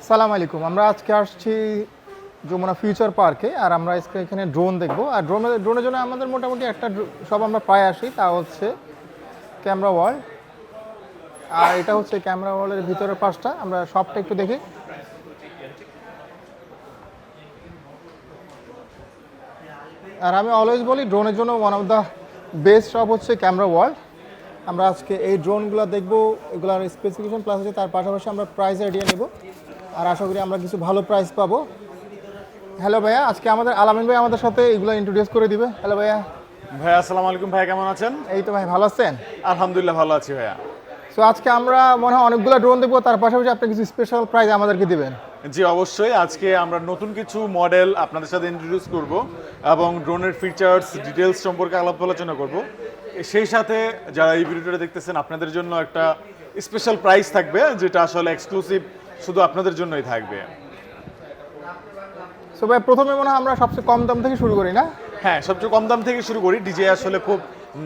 সালাম আলাইকুম। আমরা আজকে আসছি যমুনা ফিউচার পার্কে, আর আমরা আজকে এখানে ড্রোন দেখব। আর ড্রোনের জন্য আমাদের মোটামুটি একটা সব আমরা প্রায় আসি, তা হচ্ছে ক্যামেরা ওয়ার্ল্ড। আর এটা হচ্ছে ক্যামেরা ওয়ার্ল্ডের ভিতরের পাশটা, আমরা সবটা একটু দেখি। আর আমি অলওয়েজ বলি ড্রোনের জন্য one of the best shop হচ্ছে ক্যামেরা ওয়ার্ল্ড। আমরা আজকে এই ড্রোনগুলো দেখবো, এগুলোর স্পেসিফিকেশন প্লাস হচ্ছে তার পাশাপাশি আমরা প্রাইস আইডিয়া নেব, আর আশা করি আমরা কিছু ভালো প্রাইস পাবো। হ্যালো ভাইয়া, আজকে আমাদের আলামিন ভাই আমাদের সাথে এগুলো ইন্ট্রোডিউস করে দিবে। হ্যালো ভাইয়া। ভাইয়া আসসালামু আলাইকুম। ভাই কেমন আছেন? এই তো ভাই, ভালো আছেন? আলহামদুলিল্লাহ ভালো আছি ভাইয়া। সো আজকে আমরা মনে হয় অনেকগুলো ড্রোন দেখবো, তার পাশাপাশি আপনি কিছু স্পেশাল প্রাইজ আমাদেরকে দিবেন। জি অবশ্যই, আজকে আমরা নতুন কিছু মডেল আপনাদের সাথে ইন্ট্রোডিউস করব এবং ড্রোনের ফিচার্স ডিটেলস সম্পর্কে আলাপ আলোচনা করব। সেই সাথে যারা এই ভিডিওটা দেখতেছেন আপনাদের জন্য একটা স্পেশাল প্রাইস থাকবে, যেটা আসলে এক্সক্লুসিভ শুধু আপনাদের জন্যই থাকবে। সো ভাই, প্রথমে মনে হয় আমরা সবচেয়ে কম দাম থেকে শুরু করি, না? হ্যাঁ, সবচেয়ে কম দাম থেকে শুরু করি। ডিজে আসলে খুব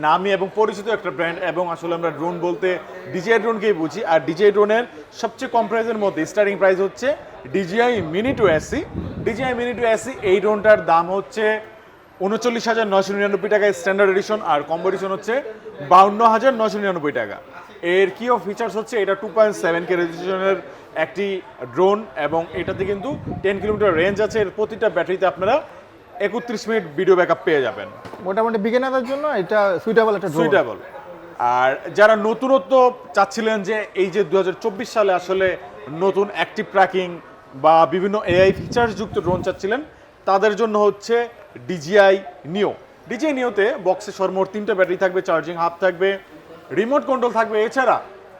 নামি এবং পরিচিত একটা ব্র্যান্ড, এবং আসলে আমরা ড্রোন বলতে ডিজিআই ড্রোনকেই বুঝি। আর ডিজিআই ড্রোনের সবচেয়ে কম প্রাইসের মধ্যে স্টার্টিং প্রাইস হচ্ছে ডিজিআই মিনি 280। ডিজিআই মিনি 280 এই ড্রোনটার দাম হচ্ছে 39,999 টাকা স্ট্যান্ডার্ড এডিশন, আর কম্বো এডিশন হচ্ছে 52,999 টাকা। এর কি অফ ফিচার্স হচ্ছে, এটা 2.7K রেজলিউশনের একটি ড্রোন, এবং এটাতে কিন্তু 10 কিলোমিটার রেঞ্জ আছে। এর প্রতিটা ব্যাটারিতে আপনারা 31 মিনিট ভিডিও ব্যাকআপ পেয়ে যাবেন। মোটামুটি বিগিনারদের জন্য এটা সুইটেবল একটা ড্রোন। সুইটেবল। আর যারা নতুনত্ব চাচ্ছিলেন যে এই যে 2024 সালে আসলে নতুন অ্যাক্টিভ ট্র্যাকিং বা বিভিন্ন এআই ফিচার্স যুক্ত ড্রোন চাচ্ছিলেন, তাদের জন্য হচ্ছে ডিজিআই নিও। ডিজিআই নিওতে বক্সে সর্বমোট 3টে ব্যাটারি থাকবে, চার্জিং হাব থাকবে, রিমোট কন্ট্রোল থাকবে, এছাড়া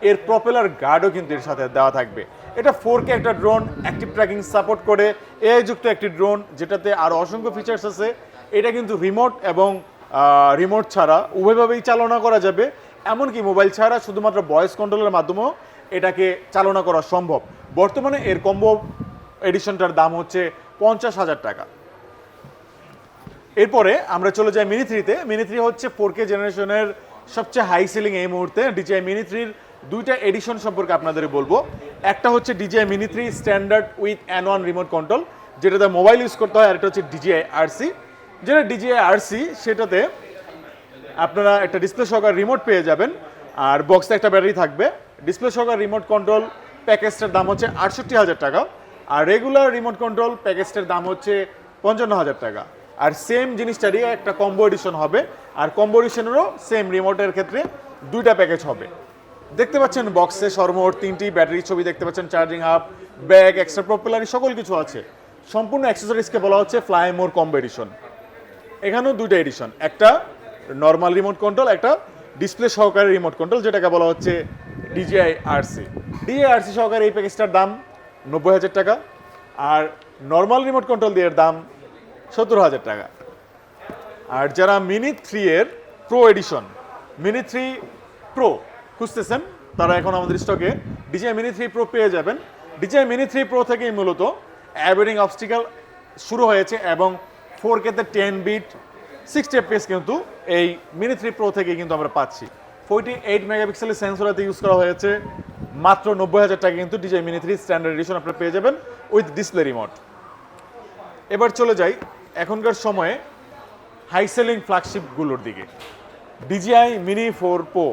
এর প্রপেলার গার্ডও কিন্তু এর সাথে দেওয়া থাকবে। এটা 4K একটা ড্রোন, অ্যাক্টিভ ট্র্যাকিং সাপোর্ট করে, এআই যুক্ত একটি ড্রোন যেটাতে আরও অসংখ্য ফিচার্স আছে। এটা কিন্তু রিমোট এবং রিমোট ছাড়া উভয়ভাবেই চালনা করা যাবে, এমনকি মোবাইল ছাড়া শুধুমাত্র ভয়েস কন্ট্রোলের মাধ্যমেও এটাকে চালনা করা সম্ভব। বর্তমানে এর কম্বো এডিশনটার দাম হচ্ছে 50,000 টাকা। এরপরে আমরা চলে যাই মিনি 3-তে। মিনি 3 হচ্ছে 4K জেনারেশনের সবচেয়ে হাই সেলিং এই মুহূর্তে। ডিজিআই মিনি 3-র দুইটা এডিশন সম্পর্কে আপনাদের বলবো। একটা হচ্ছে DJI mini 3 standard with N1 remote control, যেটাতে মোবাইল ইউজ করতে হয়। আর একটা হচ্ছে ডিজিআই আরসি, যেটা ডিজিআই আরসি, সেটাতে আপনারা একটা ডিসপ্লে সহকারে রিমোট পেয়ে যাবেন, আর বক্সে একটা ব্যাটারি থাকবে। ডিসপ্লে সহকারে রিমোট কন্ট্রোল প্যাকেজটার দাম হচ্ছে 68,000 টাকা, আর রেগুলার রিমোট কন্ট্রোল প্যাকেজটার দাম হচ্ছে 55,000 টাকা। আর সেম জিনিসটারই একটা কম্বো এডিশন হবে, আর কম্বো এডিশনেরও সেম রিমোটের ক্ষেত্রে দুইটা প্যাকেজ হবে। দেখতে পাচ্ছেন বক্সে সর্বমোট 3টি ব্যাটারি ছবি দেখতে পাচ্ছেন, চার্জিং হাব, ব্যাগ, এক্সট্রা প্রপেলারি সকল কিছু আছে। সম্পূর্ণ অ্যাক্সেসরিজকে বলা হচ্ছে ফ্লাই মোর কম্বো এডিশন। এখানেও দুইটা এডিশন, একটা নর্মাল রিমোট কন্ট্রোল, একটা ডিসপ্লে সহকারে রিমোট কন্ট্রোল, যেটাকে বলা হচ্ছে ডিজিআই আরসি। ডিজিআই আরসি সহকারে এই প্যাকেজটার দাম 90,000 টাকা, আর নর্মাল রিমোট কন্ট্রোল দিয়ে এর দাম 70,000 টাকা। আর যারা মিনি 3-এর প্রো এডিশন, মিনি 3 প্রো খুঁজতেছেন, তারা এখন আমাদের স্টকে ডিজিআই মিনি 3 প্রো পেয়ে যাবেন। ডিজিআই মিনি 3 প্রো থেকেই মূলত অ্যাভয়েডিং অবস্টিকেল শুরু হয়েছে, এবং 4K-তে 10 বিট 60 FPS কিন্তু এই মিনি 3 প্রো থেকে কিন্তু আমরা পাচ্ছি। 48 মেগাপিক্সেলের সেন্সর ইউজ করা হয়েছে। মাত্র 90,000 টাকা কিন্তু ডিজিআই মিনি 3 স্ট্যান্ডার্ড এডিশন আপনারা পেয়ে যাবেন উইথ ডিসপ্লে রিমোট। এবার চলে যাই এখনকার সময়ে হাই সেলিং ফ্ল্যাগশিপগুলোর দিকে। ডিজিআই মিনি 4 প্রো,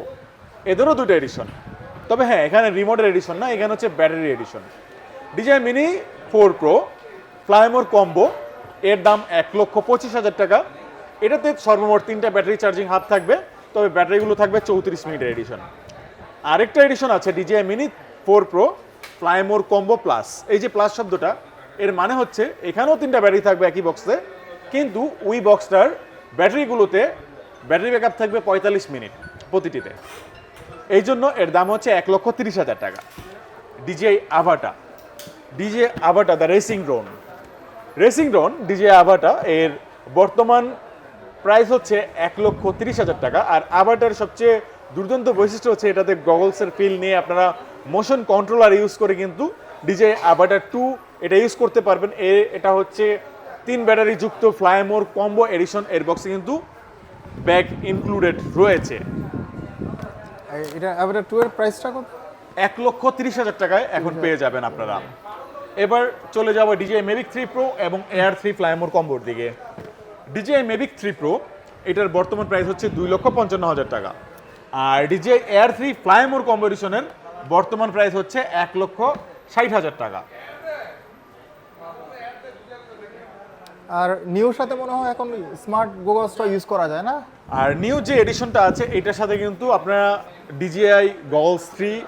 এদেরও দুটো এডিশন, তবে হ্যাঁ এখানে রিমোটের এডিশন না, এখানে হচ্ছে battery edition. DJI mini 4 pro fly more combo, এর দাম 1,25,000 টাকা। এটাতে সর্বমোট 3টা ব্যাটারি চার্জিং হাব থাকবে, তবে ব্যাটারিগুলো থাকবে 34 মিনিটের এডিশন। আরেকটা এডিশন আছে DJI mini 4 pro fly more combo plus. এই যে প্লাস শব্দটা, এর মানে হচ্ছে এখানেও 3টা ব্যাটারি থাকবে একই বক্সে, কিন্তু ওই বক্সটার ব্যাটারিগুলোতে ব্যাটারি ব্যাকআপ থাকবে 45 মিনিট প্রতিটিতে। এই জন্য এর দাম হচ্ছে 1,30,000 টাকা। DJI Avata, DJI Avata the racing drone. Racing drone DJI Avata এর বর্তমান প্রাইস হচ্ছে 1,30,000 টাকা। আর আভাটার সবচেয়ে দুর্দান্ত বৈশিষ্ট্য হচ্ছে এটাতে গগলসের ফিল নিয়ে আপনারা মোশন কন্ট্রোলার ইউজ করে কিন্তু ডিজিআই আভাটা 2 এটা ইউজ করতে পারবেন। এটা হচ্ছে 3 ব্যাটারি যুক্ত ফ্লাইমোর কম্বো এডিশন। এর বক্সে কিন্তু ব্যাগ ইনক্লুডেড রয়েছে। এটা আবার 2 এর প্রাইসটা কত? 1,30,000 টাকায় এখন পেয়ে যাবেন আপনারা। এবার চলে যাবো DJI Mavic 3 Pro এবং Air 3 Flymore কম্বোর দিকে। DJI Mavic 3 Pro এটার বর্তমান প্রাইস হচ্ছে 2,55,000 টাকা, আর DJI Air 3 Flymore কম্বো এডিশনের বর্তমান প্রাইস হচ্ছে 1,60,000 টাকা। আর নিউর সাথে মনে হয় এখন স্মার্ট গোগলসটা ইউজ করা যায় না? আর নিউ যে এডিশনটা আছে এটার সাথে কিন্তু আপনারা DJI গগলস 3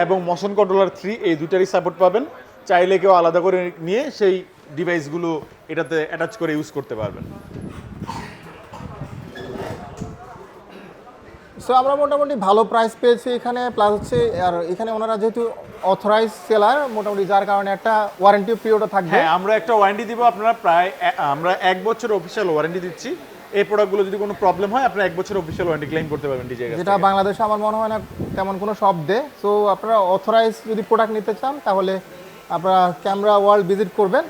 এবং মোশন কন্ট্রোলার 3 এই দুটারই সাপোর্ট পাবেন। চাইলে কেউ আলাদা করে নিয়ে সেই ডিভাইসগুলো এটাতে অ্যাটাচ করে ইউজ করতে পারবেন। সো আমরা মোটামুটি ভালো প্রাইস পেয়েছি এখানে, প্লাস হচ্ছে আর এখানে ওনারা যেহেতু অথরাইজ সেলার মোটামুটি, যার কারণে একটা ওয়ারেন্টি পিরিয়ডও থাকবে। হ্যাঁ, আমরা একটা ওয়ারেন্টি দিব আপনারা, প্রায় আমরা 1 বছর অফিসিয়াল ওয়ারেন্টি দিচ্ছি। এই প্রোডাক্টগুলো যদি কোনো প্রবলেম হয় আপনারা 1 বছর অফিসিয়াল ওয়ারেন্টি ক্লেম করতে পারবেন DJI কাছ যেটা থেকে। বাংলাদেশে আমার মনে হয় না তেমন কোনো শপ দেয়। সো আপনারা অথরাইজ যদি প্রোডাক্ট নিতে চান তাহলে আপনারা ক্যামেরা ওয়ার্ল্ড ভিজিট করবেন,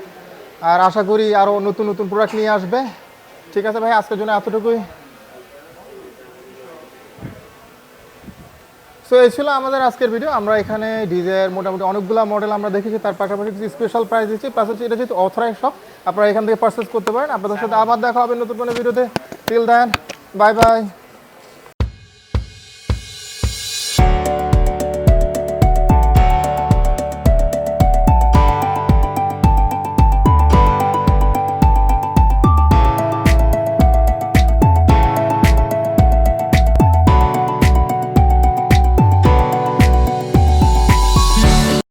আর আশা করি আরও নতুন নতুন প্রোডাক্ট নিয়ে আসবে। ঠিক আছে ভাই, আজকের জন্য এতটুকুই। সো এই ছিল আমাদের আজকের ভিডিও। আমরা এখানে ডিজের মোটামুটি অনেকগুলো মডেল আমরা দেখেছি, তার পাশাপাশি কিছু স্পেশাল প্রাইস দিচ্ছি, প্লাস হচ্ছে এটা যেহেতু অথরাইজ শপ আপনারা এখান থেকে পারচেস করতে পারেন। আপনাদের সাথে আবার দেখা হবে নতুন কোনো ভিডিওতে। Till then, bye by.